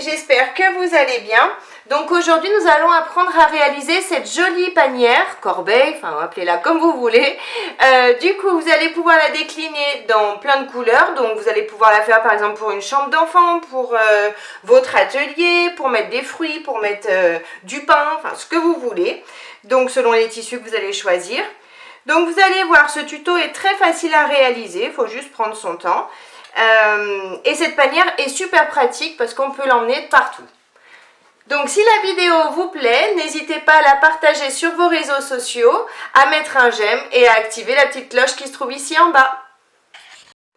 j'espère que vous allez bien. Donc aujourd'hui nous allons apprendre à réaliser cette jolie panière, corbeille, enfin appelez-la comme vous voulez. Du coup vous allez pouvoir la décliner dans plein de couleurs. Donc vous allez pouvoir la faire par exemple pour une chambre d'enfant, pour votre atelier, pour mettre des fruits, pour mettre du pain, enfin ce que vous voulez. Donc selon les tissus que vous allez choisir. Donc vous allez voir, ce tuto est très facile à réaliser, il faut juste prendre son temps. Et cette panière est super pratique parce qu'on peut l'emmener partout. Donc si la vidéo vous plaît, n'hésitez pas à la partager sur vos réseaux sociaux, à mettre un j'aime et à activer la petite cloche qui se trouve ici en bas.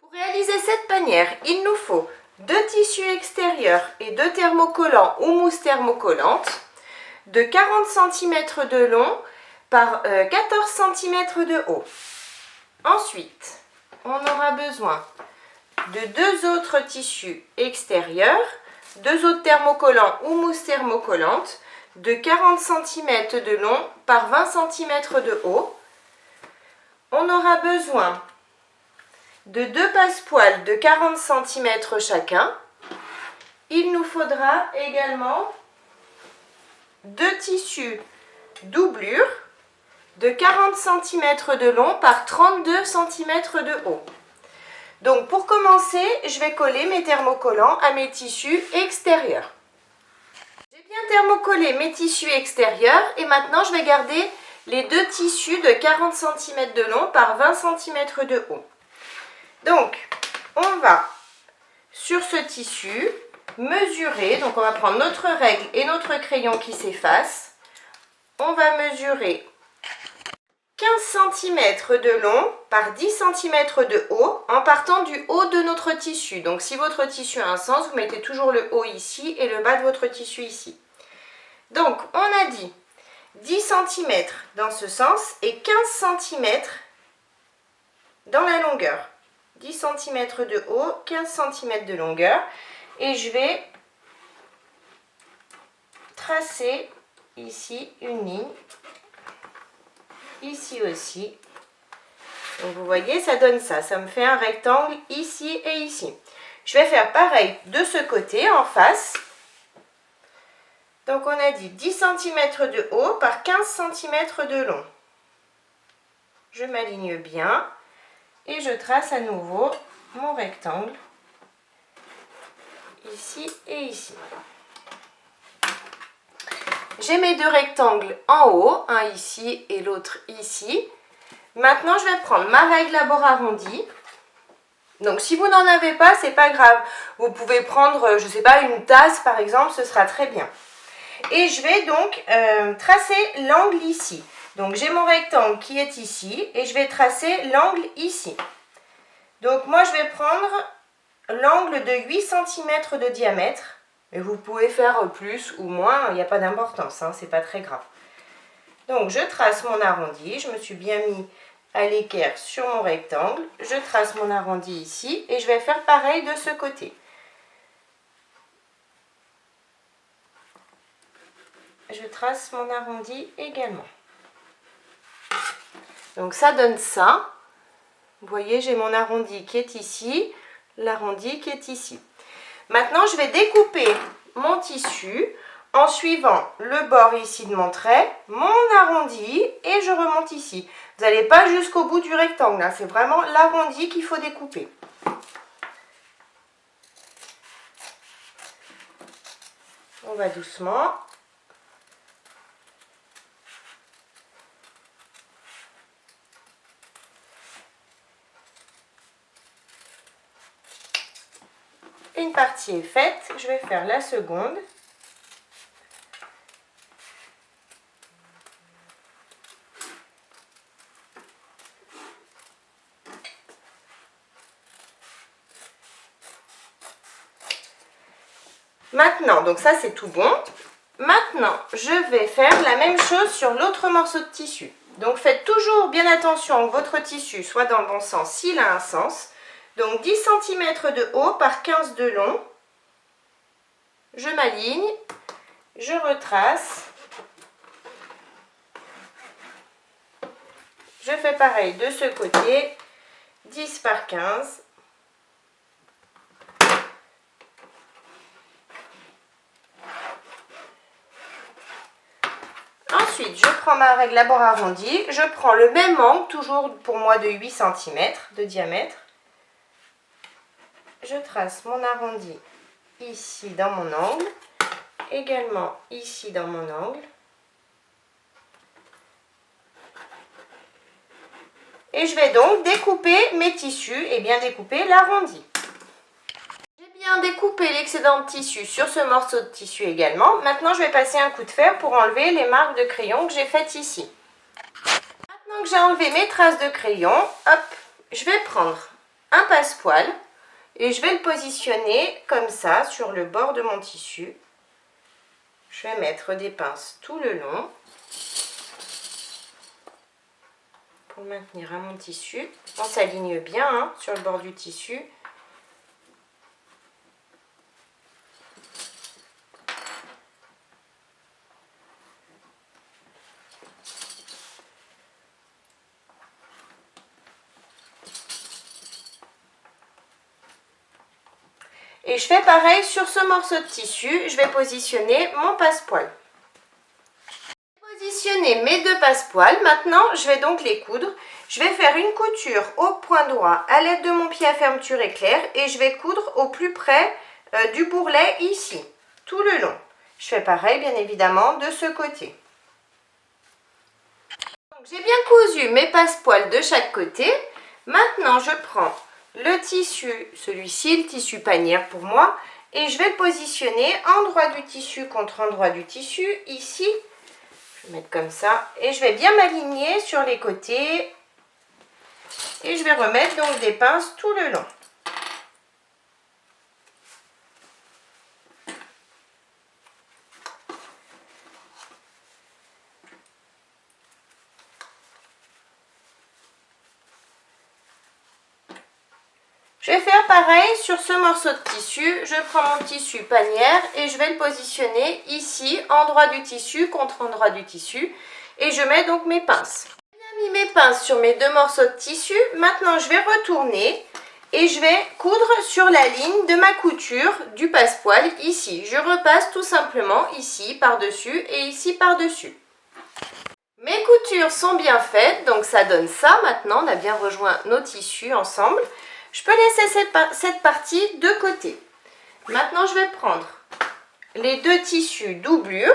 Pour réaliser cette panière, il nous faut 2 tissus extérieurs et 2 thermocollants ou mousse thermocollante de 40 cm de long par 14 cm de haut. Ensuite, on aura besoin de 2 autres tissus extérieurs, 2 autres thermocollants ou mousse thermocollante de 40 cm de long par 20 cm de haut. On aura besoin de 2 passepoils de 40 cm chacun. Il nous faudra également 2 tissus doublure de 40 cm de long par 32 cm de haut. Donc pour commencer, je vais coller mes thermocollants à mes tissus extérieurs. J'ai bien thermocollé mes tissus extérieurs et maintenant je vais garder les 2 tissus de 40 cm de long par 20 cm de haut. Donc on va sur ce tissu mesurer, donc on va prendre notre règle et notre crayon qui s'effacent. On va mesurer 15 cm de long par 10 cm de haut en partant du haut de notre tissu. Donc si votre tissu a un sens, vous mettez toujours le haut ici et le bas de votre tissu ici. Donc on a dit 10 cm dans ce sens et 15 cm dans la longueur. 10 cm de haut, 15 cm de longueur. Et je vais tracer ici une ligne. Ici aussi. Donc vous voyez, ça donne ça. Ça me fait un rectangle ici et ici. Je vais faire pareil de ce côté, en face. Donc on a dit 10 cm de haut par 15 cm de long. Je m'aligne bien et je trace à nouveau mon rectangle ici et ici. J'ai mes 2 rectangles en haut, un ici et l'autre ici. Maintenant, je vais prendre ma règle à bord arrondi. Donc, si vous n'en avez pas, c'est pas grave. Vous pouvez prendre, je sais pas, une tasse par exemple, ce sera très bien. Et je vais donc tracer l'angle ici. Donc, j'ai mon rectangle qui est ici et je vais tracer l'angle ici. Donc, moi, je vais prendre l'angle de 8 cm de diamètre. Mais vous pouvez faire plus ou moins, il n'y a pas d'importance, hein, c'est pas très grave. Donc je trace mon arrondi, je me suis bien mis à l'équerre sur mon rectangle. Je trace mon arrondi ici et je vais faire pareil de ce côté. Je trace mon arrondi également. Donc ça donne ça. Vous voyez, j'ai mon arrondi qui est ici, l'arrondi qui est ici. Maintenant, je vais découper mon tissu en suivant le bord ici de mon trait, mon arrondi et je remonte ici. Vous n'allez pas jusqu'au bout du rectangle, hein, c'est vraiment l'arrondi qu'il faut découper. On va doucement. Une partie est faite, je vais faire la seconde. Maintenant, donc ça c'est tout bon. Maintenant, je vais faire la même chose sur l'autre morceau de tissu. Donc faites toujours bien attention que votre tissu soit dans le bon sens s'il a un sens. Donc 10 cm de haut par 15 de long. Je m'aligne, je retrace. Je fais pareil de ce côté, 10 par 15. Ensuite, je prends ma règle à bord arrondi, je prends le même angle, toujours pour moi de 8 cm de diamètre. Je trace mon arrondi ici dans mon angle, également ici dans mon angle. Et je vais donc découper mes tissus et bien découper l'arrondi. J'ai bien découpé l'excédent de tissu sur ce morceau de tissu également. Maintenant, je vais passer un coup de fer pour enlever les marques de crayon que j'ai faites ici. Maintenant que j'ai enlevé mes traces de crayon, hop, je vais prendre un passepoil et je vais le positionner comme ça sur le bord de mon tissu. Je vais mettre des pinces tout le long pour le maintenir à mon tissu. On s'aligne bien hein, sur le bord du tissu. Et je fais pareil sur ce morceau de tissu, je vais positionner mon passepoil. J'ai positionné mes deux passepoils, maintenant je vais donc les coudre. Je vais faire une couture au point droit à l'aide de mon pied à fermeture éclair et je vais coudre au plus près du bourrelet ici, tout le long. Je fais pareil bien évidemment de ce côté. J'ai bien cousu mes passepoils de chaque côté. Maintenant je prends le tissu, celui-ci, le tissu panière pour moi, et je vais le positionner endroit du tissu contre endroit du tissu, ici. Je vais mettre comme ça, et je vais bien m'aligner sur les côtés, et je vais remettre donc des pinces tout le long. Je vais faire pareil sur ce morceau de tissu. Je prends mon tissu panière et je vais le positionner ici, endroit du tissu contre endroit du tissu. Et je mets donc mes pinces. J'ai bien mis mes pinces sur mes deux morceaux de tissu. Maintenant, je vais retourner et je vais coudre sur la ligne de ma couture du passepoil ici. Je repasse tout simplement ici par-dessus et ici par-dessus. Mes coutures sont bien faites, donc ça donne ça. Maintenant, on a bien rejoint nos tissus ensemble. Je peux laisser cette partie de côté. Maintenant, je vais prendre les deux tissus doublure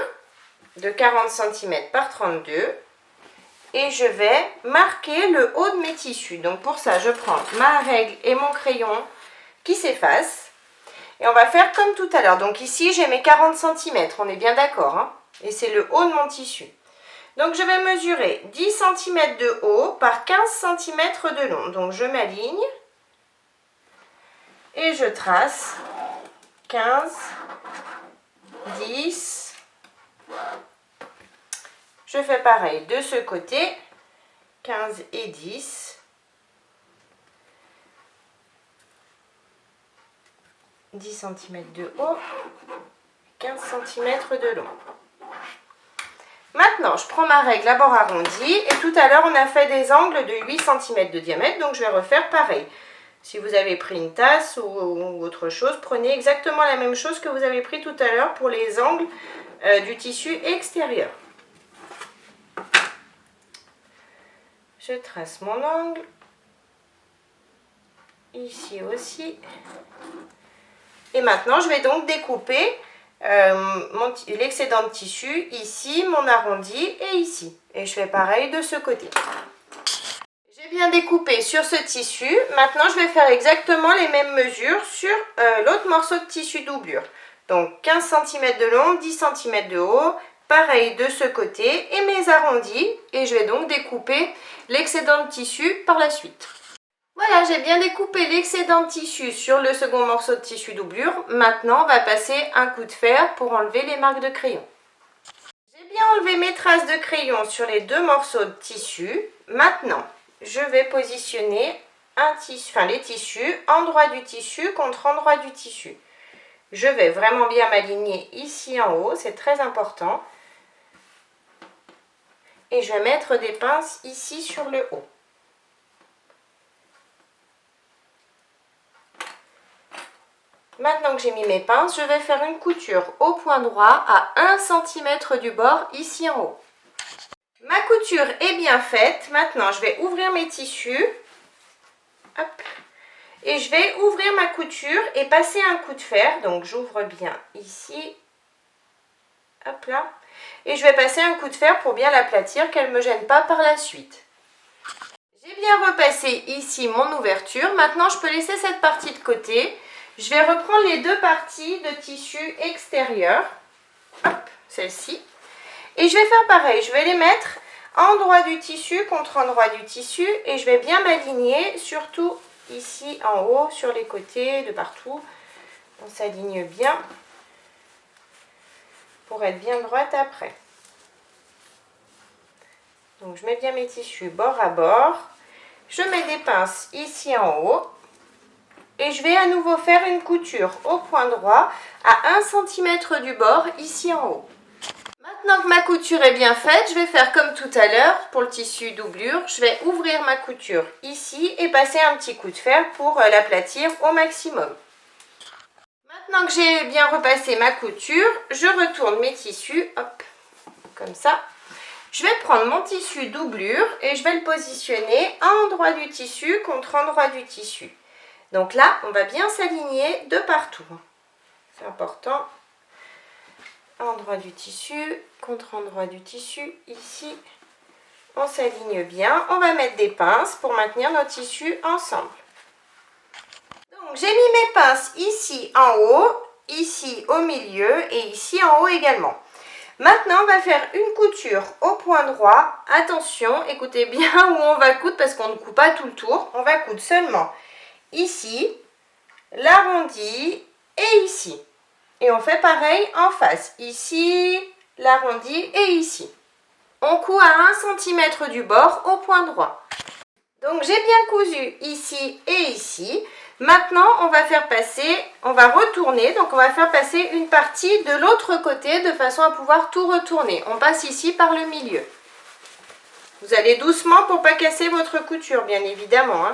de 40 cm par 32 et je vais marquer le haut de mes tissus. Donc pour ça, je prends ma règle et mon crayon qui s'effacent. Et on va faire comme tout à l'heure. Donc ici, j'ai mes 40 cm, on est bien d'accord, hein? Et c'est le haut de mon tissu. Donc je vais mesurer 10 cm de haut par 15 cm de long. Donc je m'aligne. Et je trace 15, 10, je fais pareil de ce côté, 15 et 10, 10 cm de haut, 15 cm de long. Maintenant, je prends ma règle à bord arrondi et tout à l'heure, on a fait des angles de 8 cm de diamètre, donc je vais refaire pareil. Si vous avez pris une tasse ou autre chose, prenez exactement la même chose que vous avez pris tout à l'heure pour les angles du tissu extérieur. Je trace mon angle, ici aussi. Et maintenant, je vais donc découper l'excédent de tissu, ici, mon arrondi et ici. Et je fais pareil de ce côté. J'ai bien découpé sur ce tissu. Maintenant, je vais faire exactement les mêmes mesures sur l'autre morceau de tissu doublure. Donc 15 cm de long, 10 cm de haut. Pareil de ce côté et mes arrondis. Et je vais donc découper l'excédent de tissu par la suite. Voilà, j'ai bien découpé l'excédent de tissu sur le second morceau de tissu doublure. Maintenant, on va passer un coup de fer pour enlever les marques de crayon. J'ai bien enlevé mes traces de crayon sur les deux morceaux de tissu. Maintenant, je vais positionner les tissus, endroit du tissu contre endroit du tissu. Je vais vraiment bien m'aligner ici en haut, c'est très important. Et je vais mettre des pinces ici sur le haut. Maintenant que j'ai mis mes pinces, je vais faire une couture au point droit à 1 cm du bord ici en haut. Ma couture est bien faite. Maintenant, je vais ouvrir mes tissus. Hop. Et je vais ouvrir ma couture et passer un coup de fer. Donc, j'ouvre bien ici. Hop là. Et je vais passer un coup de fer pour bien l'aplatir, qu'elle ne me gêne pas par la suite. J'ai bien repassé ici mon ouverture. Maintenant, je peux laisser cette partie de côté. Je vais reprendre les deux parties de tissu extérieur. Hop, celle-ci. Et je vais faire pareil. Je vais les mettre endroit du tissu contre endroit du tissu. Et je vais bien m'aligner, surtout ici en haut, sur les côtés, de partout. On s'aligne bien pour être bien droite après. Donc, je mets bien mes tissus bord à bord. Je mets des pinces ici en haut. Et je vais à nouveau faire une couture au point droit à 1 cm du bord ici en haut. Maintenant que ma couture est bien faite, je vais faire comme tout à l'heure pour le tissu doublure. Je vais ouvrir ma couture ici et passer un petit coup de fer pour l'aplatir au maximum. Maintenant que j'ai bien repassé ma couture, je retourne mes tissus, hop, comme ça. Je vais prendre mon tissu doublure et je vais le positionner à endroit du tissu contre endroit du tissu. Donc là, on va bien s'aligner de partout. C'est important. Endroit du tissu, contre endroit du tissu, ici. On s'aligne bien. On va mettre des pinces pour maintenir nos tissus ensemble. Donc j'ai mis mes pinces ici en haut, ici au milieu et ici en haut également. Maintenant, on va faire une couture au point droit. Attention, écoutez bien où on va coudre parce qu'on ne coud pas tout le tour. On va coudre seulement ici, l'arrondi et ici. Et on fait pareil en face. Ici, l'arrondi et ici. On coud à 1 cm du bord au point droit. Donc, j'ai bien cousu ici et ici. Maintenant, on va retourner, donc on va faire passer une partie de l'autre côté de façon à pouvoir tout retourner. On passe ici par le milieu. Vous allez doucement pour ne pas casser votre couture, bien évidemment.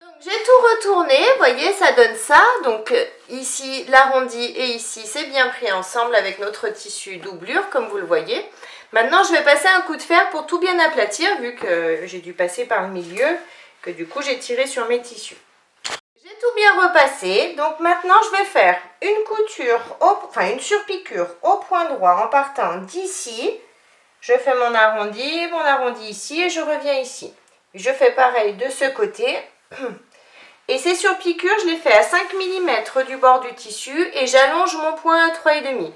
Donc, j'ai tout retourné, vous voyez, ça donne ça. Donc, ici, l'arrondi et ici, c'est bien pris ensemble avec notre tissu doublure, comme vous le voyez. Maintenant, je vais passer un coup de fer pour tout bien aplatir, vu que j'ai dû passer par le milieu, que du coup, j'ai tiré sur mes tissus. J'ai tout bien repassé, donc maintenant je vais faire une couture, une surpiqûre au point droit en partant d'ici. Je fais mon arrondi ici et je reviens ici. Je fais pareil de ce côté. Et ces surpiqûres, je les fais à 5 mm du bord du tissu et j'allonge mon point à 3,5.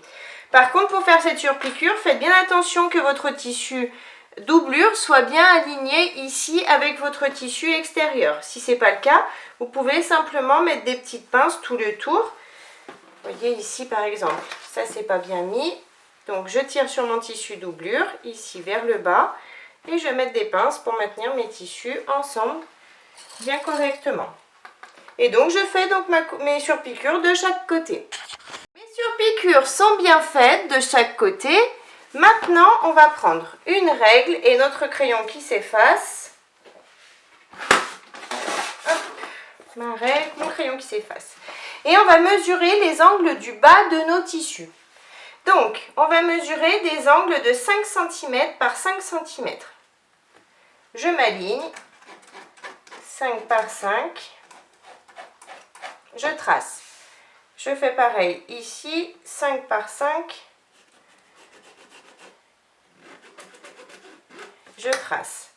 Par contre, pour faire cette surpiqûre, faites bien attention que votre tissu doublure soit bien aligné ici avec votre tissu extérieur. Si ce n'est pas le cas, vous pouvez simplement mettre des petites pinces tout le tour. Vous voyez ici par exemple, ça c'est pas bien mis. Donc je tire sur mon tissu doublure, ici vers le bas. Et je vais mettre des pinces pour maintenir mes tissus ensemble bien correctement. Et donc je fais donc mes surpiqûres de chaque côté. Mes surpiqûres sont bien faites de chaque côté. Maintenant, on va prendre une règle et notre crayon qui s'efface. Ma règle, mon crayon qui s'efface. Et on va mesurer les angles du bas de nos tissus. Donc, on va mesurer des angles de 5 cm par 5 cm. Je m'aligne. 5 par 5. Je trace. Je fais pareil ici, 5 par 5. Je trace.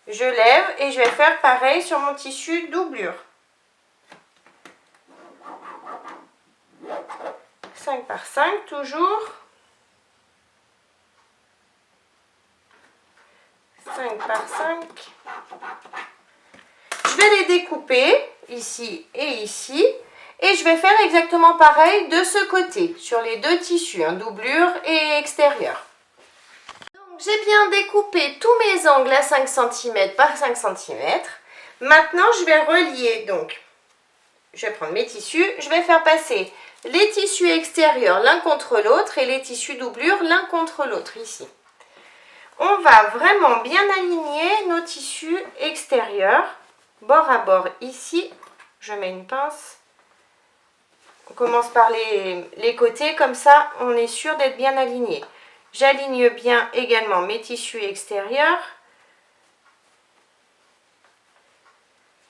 Je lève et je vais faire pareil sur mon tissu doublure. 5 par 5 toujours. 5 par 5. Je vais les découper ici et ici. Et je vais faire exactement pareil de ce côté, sur les deux tissus, doublure et extérieur. J'ai bien découpé tous mes angles à 5 cm par 5 cm. Maintenant, je vais relier, donc, je vais prendre mes tissus, je vais faire passer les tissus extérieurs l'un contre l'autre et les tissus doublure l'un contre l'autre, ici. On va vraiment bien aligner nos tissus extérieurs, bord à bord, ici. Je mets une pince. On commence par les côtés, comme ça, on est sûr d'être bien aligné. J'aligne bien également mes tissus extérieurs.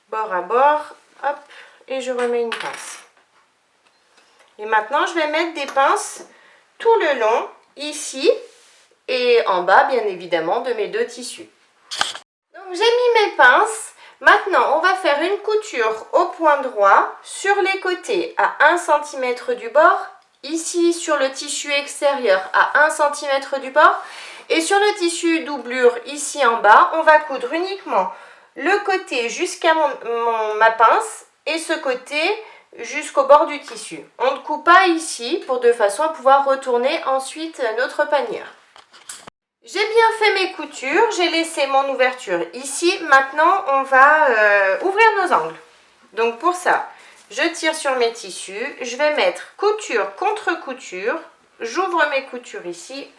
Bord à bord, hop, et je remets une pince. Et maintenant, je vais mettre des pinces tout le long, ici et en bas, bien évidemment, de mes deux tissus. Donc, j'ai mis mes pinces. Maintenant, on va faire une couture au point droit sur les côtés à 1 cm du bord, ici sur le tissu extérieur à 1 cm du bord, et sur le tissu doublure ici en bas, on va coudre uniquement le côté jusqu'à ma pince et ce côté jusqu'au bord du tissu. On ne coupe pas ici de façon à pouvoir retourner ensuite notre panière. J'ai bien fait mes coutures, j'ai laissé mon ouverture ici. Maintenant, on va ouvrir nos angles. Donc pour ça, je tire sur mes tissus, je vais mettre couture contre couture. J'ouvre mes coutures ici.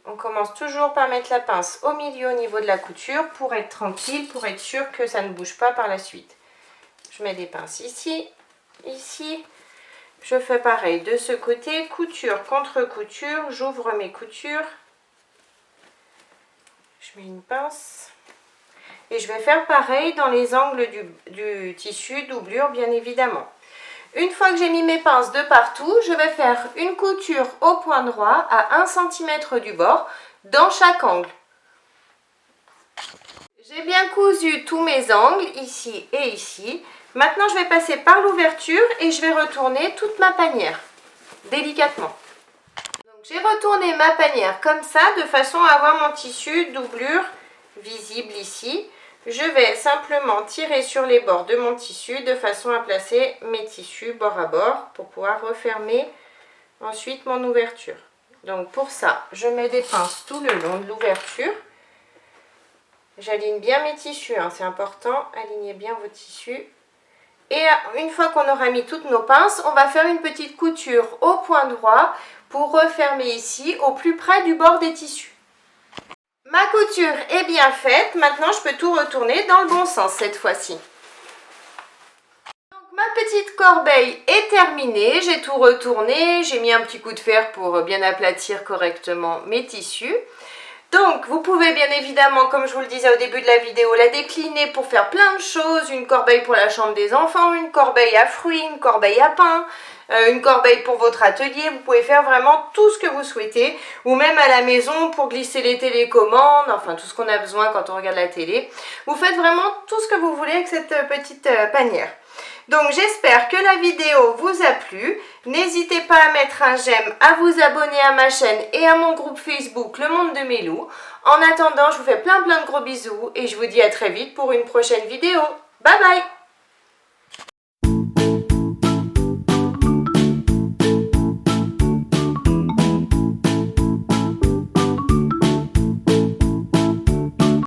On commence toujours par mettre la pince au milieu au niveau de la couture pour être tranquille, pour être sûr que ça ne bouge pas par la suite. Je mets des pinces ici, ici. Je fais pareil de ce côté, couture contre couture, j'ouvre mes coutures. Je mets une pince. Et je vais faire pareil dans les angles du tissu doublure, bien évidemment. Une fois que j'ai mis mes pinces de partout, je vais faire une couture au point droit à 1 cm du bord dans chaque angle. J'ai bien cousu tous mes angles, ici et ici. Maintenant, je vais passer par l'ouverture et je vais retourner toute ma panière, délicatement. Donc, j'ai retourné ma panière comme ça, de façon à avoir mon tissu doublure visible ici. Je vais simplement tirer sur les bords de mon tissu de façon à placer mes tissus bord à bord pour pouvoir refermer ensuite mon ouverture. Donc pour ça, je mets des pinces tout le long de l'ouverture. J'aligne bien mes tissus, hein, c'est important, alignez bien vos tissus. Et une fois qu'on aura mis toutes nos pinces, on va faire une petite couture au point droit pour refermer ici au plus près du bord des tissus. Ma couture est bien faite, maintenant je peux tout retourner dans le bon sens cette fois-ci. Donc ma petite corbeille est terminée, j'ai tout retourné, j'ai mis un petit coup de fer pour bien aplatir correctement mes tissus. Donc vous pouvez bien évidemment, comme je vous le disais au début de la vidéo, la décliner pour faire plein de choses. Une corbeille pour la chambre des enfants, une corbeille à fruits, une corbeille à pain, une corbeille pour votre atelier. Vous pouvez faire vraiment tout ce que vous souhaitez, ou même à la maison pour glisser les télécommandes, enfin tout ce qu'on a besoin quand on regarde la télé. Vous faites vraiment tout ce que vous voulez avec cette petite panière. Donc j'espère que la vidéo vous a plu. N'hésitez pas à mettre un j'aime, à vous abonner à ma chaîne et à mon groupe Facebook Le Monde de Mélou. En attendant, je vous fais plein de gros bisous et je vous dis à très vite pour une prochaine vidéo. Bye bye!